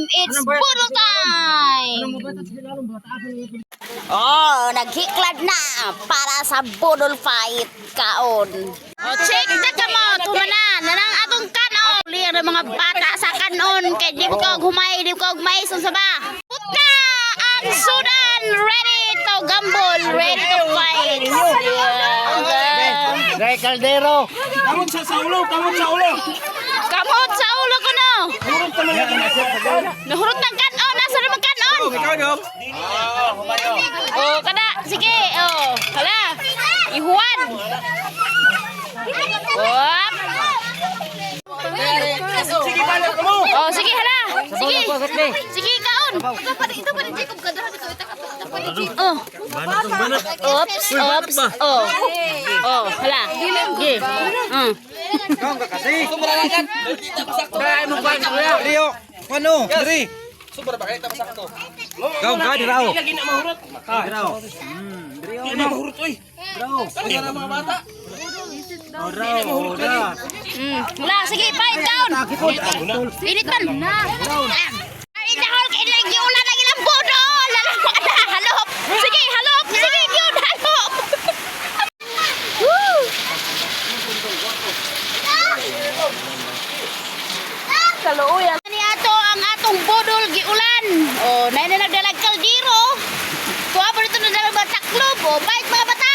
It's photo time! Oh, naghiklad na para sa budol fight kaon. Oh, check na ka mo, tumanan. Nanang atong kanon. Liya ng mga bata sa kanon. Kaya di ko humay, Sun sa ba? Puta! Ang Sudan ready to gamble, ready to fight. Ray Caldero. Kamot sa ulo, kamot sa ulo. Kamot sa ulo ko no. Nahurot ng kanon, nasa naman kanon. Oh, kada, sige, oh, hala, ihuan. Wap. Sige, balik mo. Oh, sige, hala, sige, sige, kaon. Ito pa rin, Jacob, kadara dito, oh. Oops, oops, oh. Oh, hala, sige, Kang ka kasi. Kaya mo ba kuya? Rio. Ano? Diri. Super ba kayo tapos sakto? Kau ka dirao. Lagi na mahurot. Dirao. Hindi na mahurot oy. Dirao. Kaya na mga bata. Dirao. Hala, sige, fight down. Init man. Ay, dahol kay lagi ulan ang ilang bodo. Halop. Sige, halop. Sige, yun, halop. Woo! Kaluoyan. Ni ato ang atong bodol giulan. Oh, nay na nagdalag kaldero. Tuwa pa dito nagdalag bataklob. Oh, bait mga bata.